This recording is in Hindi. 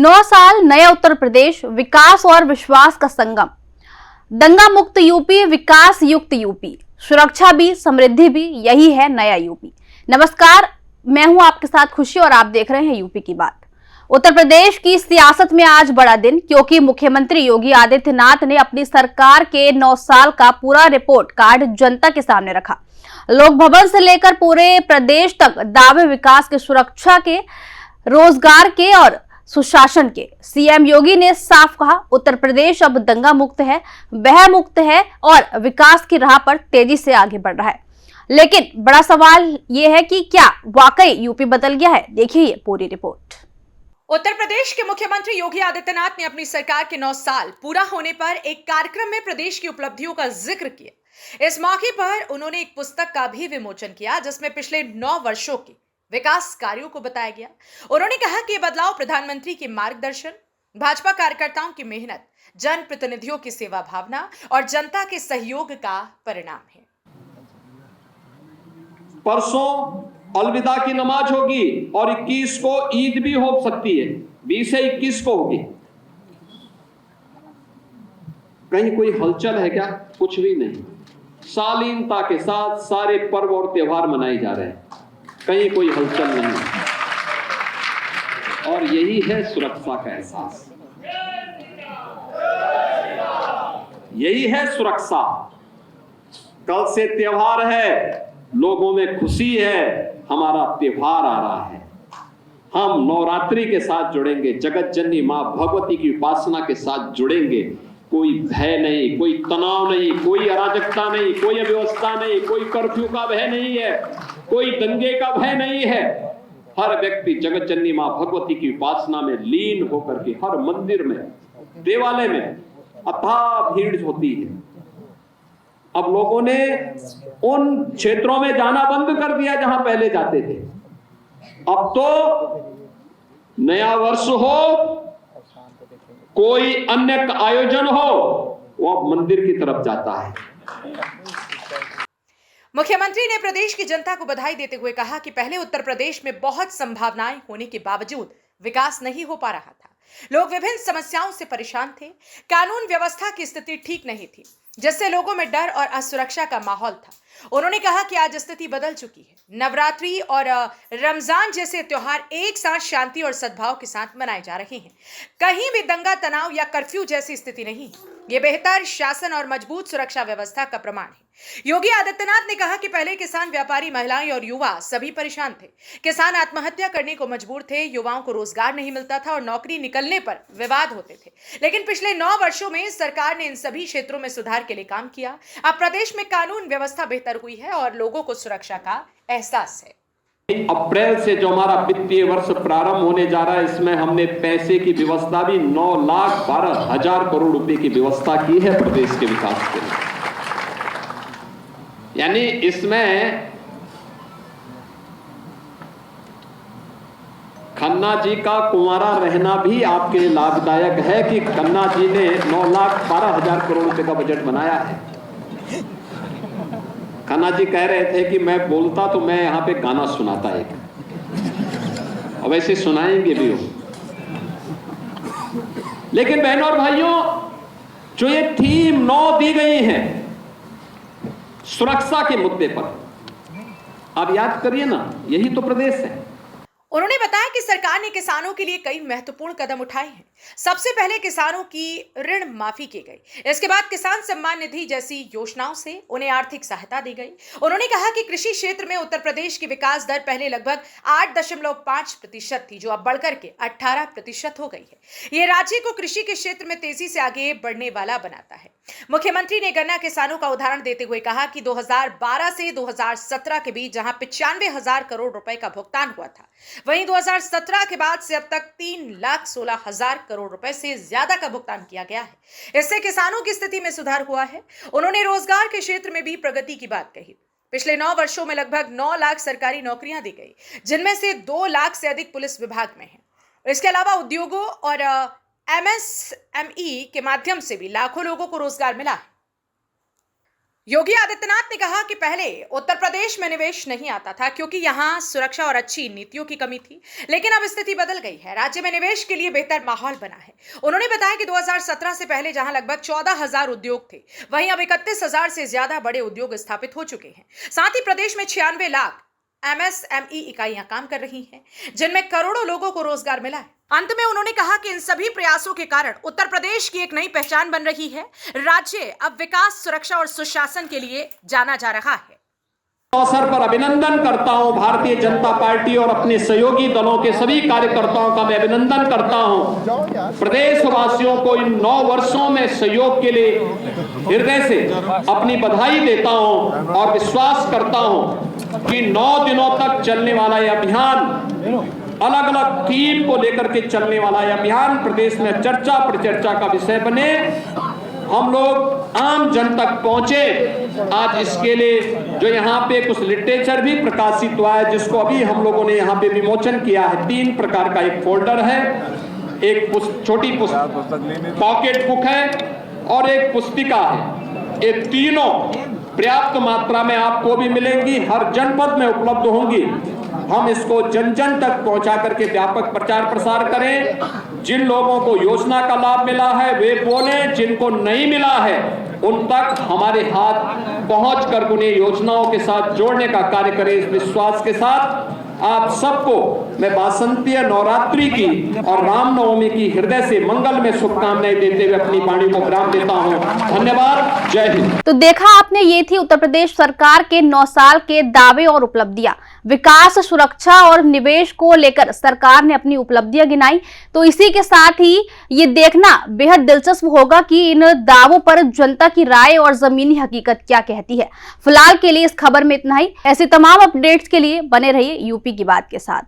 9 साल नया उत्तर प्रदेश, विकास और विश्वास का संगम। दंगा मुक्त यूपी, विकास युक्त यूपी, सुरक्षा भी समृद्धि भी, यही है नया यूपी। नमस्कार, मैं हूं आपके साथ खुशी और आप देख रहे हैं यूपी की बात। उत्तर प्रदेश की सियासत में आज बड़ा दिन, क्योंकि मुख्यमंत्री योगी आदित्यनाथ ने अपनी सरकार के 9 साल का पूरा रिपोर्ट कार्ड जनता के सामने रखा। लोक भवन से लेकर पूरे प्रदेश तक दावे विकास के, सुरक्षा के, रोजगार के और सुशासन के। सीएम योगी ने साफ कहा, उत्तर प्रदेश अब दंगा मुक्त है, भय मुक्त है और विकास की राह पर तेजी से आगे बढ़ रहा है। लेकिन बड़ा सवाल यह है कि क्या वाकई यूपी बदल गया है? देखिए ये पूरी रिपोर्ट। उत्तर प्रदेश के मुख्यमंत्री योगी आदित्यनाथ ने अपनी सरकार के 9 साल पूरा होने पर एक कार्यक्रम में प्रदेश की उपलब्धियों का जिक्र किया। इस मौके पर उन्होंने एक पुस्तक का भी विमोचन किया, जिसमें पिछले 9 वर्षों के विकास कार्यों को बताया गया। उन्होंने कहा कि यह बदलाव प्रधानमंत्री के मार्गदर्शन, भाजपा कार्यकर्ताओं की मेहनत, जन प्रतिनिधियों की सेवा भावना और जनता के सहयोग का परिणाम है। परसों अलविदा की नमाज होगी और 21 को ईद भी हो सकती है, 20 से 21 को होगी। कहीं कोई हलचल है क्या? कुछ भी नहीं। शालीनता के साथ सारे पर्व और त्योहार मनाए जा रहे हैं, कहीं कोई हलचल नहीं। और यही है सुरक्षा का एहसास, यही है सुरक्षा। कल से त्योहार है, लोगों में खुशी है, हमारा त्योहार आ रहा है। हम नवरात्रि के साथ जुड़ेंगे, जगत जननी मां भगवती की उपासना के साथ जुड़ेंगे। कोई भय नहीं, कोई तनाव नहीं, कोई अराजकता नहीं, कोई अव्यवस्था नहीं, कोई कर्फ्यू का भय नहीं है, कोई दंगे का भय नहीं है। हर व्यक्ति जगत जननी मां भगवती की उपासना में लीन होकर के हर मंदिर में, देवालय में अथाह भीड़ होती है। अब लोगों ने उन क्षेत्रों में जाना बंद कर दिया जहां पहले जाते थे। अब तो नया वर्ष हो, कोई अन्य आयोजन हो, वो अब मंदिर की तरफ जाता है। मुख्यमंत्री ने प्रदेश की जनता को बधाई देते हुए कहा कि पहले उत्तर प्रदेश में बहुत संभावनाएं होने के बावजूद विकास नहीं हो पा रहा था। लोग विभिन्न समस्याओं से परेशान थे, कानून व्यवस्था की स्थिति ठीक नहीं थी, जिससे लोगों में डर और असुरक्षा का माहौल था। उन्होंने कहा कि आज स्थिति बदल चुकी है। नवरात्रि और रमजान जैसे त्योहार एक साथ शांति और सद्भाव के साथ मनाए जा रहे हैं। कहीं भी दंगा, तनाव या कर्फ्यू जैसी स्थिति नहीं। ये बेहतर शासन और मजबूत सुरक्षा व्यवस्था का प्रमाण है। योगी आदित्यनाथ ने कहा कि पहले किसान, व्यापारी, महिलाएं और युवा सभी परेशान थे। किसान आत्महत्या करने को मजबूर थे, युवाओं को रोजगार नहीं मिलता था और नौकरी निकलने पर विवाद होते थे। लेकिन पिछले 9 वर्षों में सरकार ने इन सभी क्षेत्रों में सुधार के लिए काम किया। अब प्रदेश में कानून व्यवस्था बेहतर हुई है और लोगों को सुरक्षा का एहसास है। अप्रैल से जो हमारा वित्तीय वर्ष प्रारंभ होने जा रहा है, इसमें हमने पैसे की व्यवस्था भी 9,12,000 करोड़ रुपए की व्यवस्था की है प्रदेश के विकास के लिए। यानी इसमें खन्ना जी का कुंवारा रहना भी आपके लिए लाभदायक है कि खन्ना जी ने 9,12,000 करोड़ रुपए का बजट बनाया है। खन्ना जी कह रहे थे कि मैं बोलता तो मैं यहां पे गाना सुनाता एक, और वैसे सुनाएंगे भी हो। लेकिन बहनों और भाइयों, जो ये थीम 9 दी गई है सुरक्षा के मुद्दे पर, आप याद करिए ना, यही तो प्रदेश है। उन्होंने बताया कि सरकार ने किसानों के लिए कई महत्वपूर्ण कदम उठाए हैं। सबसे पहले किसानों की ऋण माफी की गई। इसके बाद किसान सम्मान निधि जैसी योजनाओं से उन्हें आर्थिक सहायता दी गई। उन्होंने कहा कि कृषि क्षेत्र में उत्तर प्रदेश की विकास दर पहले लगभग 8.5% थी, जो अब बढ़कर के 18% हो गई है। ये राज्य को कृषि के क्षेत्र में तेजी से आगे बढ़ने वाला बनाता है। मुख्यमंत्री ने गन्ना किसानों का उदाहरण देते हुए कहा कि 2012 से 2017 के बीच जहां 95,000 करोड़ रुपए का भुगतान हुआ था, वहीं 2017 के बाद से अब तक 3,16,000 करोड़ रुपए से ज्यादा का भुगतान किया गया है। इससे किसानों की स्थिति में सुधार हुआ है। उन्होंने रोजगार के क्षेत्र में भी प्रगति की बात कही। पिछले 9 वर्षों में लगभग 9 लाख सरकारी नौकरियां दी गई, जिनमें से 2 लाख से अधिक पुलिस विभाग में है। इसके अलावा उद्योगों और MSME के माध्यम से भी लाखों लोगों को रोजगार मिला है। योगी आदित्यनाथ ने कहा कि पहले उत्तर प्रदेश में निवेश नहीं आता था क्योंकि यहां सुरक्षा और अच्छी नीतियों की कमी थी, लेकिन अब स्थिति बदल गई है। राज्य में निवेश के लिए बेहतर माहौल बना है। उन्होंने बताया कि 2017 से पहले जहां लगभग 14,000 उद्योग थे, वहीं अब 31,000 से ज्यादा बड़े उद्योग स्थापित हो चुके हैं। साथ ही प्रदेश में 96 लाख MSME इकाइयां काम कर रही हैं, जिनमें करोड़ों लोगों को रोजगार मिला है। अंत में उन्होंने कहा कि इन सभी प्रयासों के कारण उत्तर प्रदेश की एक नई पहचान बन रही है। राज्य अब विकास, सुरक्षा और सुशासन के लिए जाना जा रहा है। अवसर पर अभिनंदन करता हूं भारतीय जनता पार्टी और अपने सहयोगी दलों के सभी कार्यकर्ताओं का मैं अभिनंदन करता हूं। प्रदेशवासियों को इन 9 वर्षों में सहयोग के लिए हृदय से अपनी बधाई देता हूं और विश्वास करता हूं कि 9 दिनों तक चलने वाला यह अभियान, अलग अलग थीम को लेकर के चलने वाला यह अभियान प्रदेश में चर्चा परिचर्चा का विषय बने, हम लोग आम जन तक पहुंचे। आज इसके लिए जो यहाँ पे कुछ लिटरेचर भी प्रकाशित हुआ है, जिसको अभी हम लोगों ने यहाँ पे विमोचन किया है। 3 प्रकार का एक फोल्डर है, एक छोटी पॉकेट बुक है और एक पुस्तिका है। ये तीनों पर्याप्त मात्रा में आपको भी मिलेंगी, हर जनपद में उपलब्ध होंगी। हम इसको जन जन तक पहुंचा करके व्यापक प्रचार प्रसार करें। जिन लोगों को योजना का लाभ मिला है वे बोलें, जिनको नहीं मिला है उन तक हमारे हाथ पहुंच कर उन्हें योजनाओं के साथ जोड़ने का कार्य करें। इस विश्वास के साथ आप सबको मैं वासंतीय नवरात्रि की और रामनवमी की हृदय से मंगल में शुभकामनाएं देते हुए अपनी वाणी को विराम देता हूं। धन्यवाद। जय हिंद। तो देखा आपने, ये थी उत्तर प्रदेश सरकार के 9 साल के दावे और उपलब्धियां। विकास, सुरक्षा और निवेश को लेकर सरकार ने अपनी उपलब्धियां गिनाई। तो इसी के साथ ही ये देखना बेहद दिलचस्प होगा कि इन दावों पर जनता की राय और जमीनी हकीकत क्या कहती है। फिलहाल के लिए इस खबर में इतना ही। ऐसे तमाम अपडेट्स के लिए बने रहिए यूपी की बात के साथ।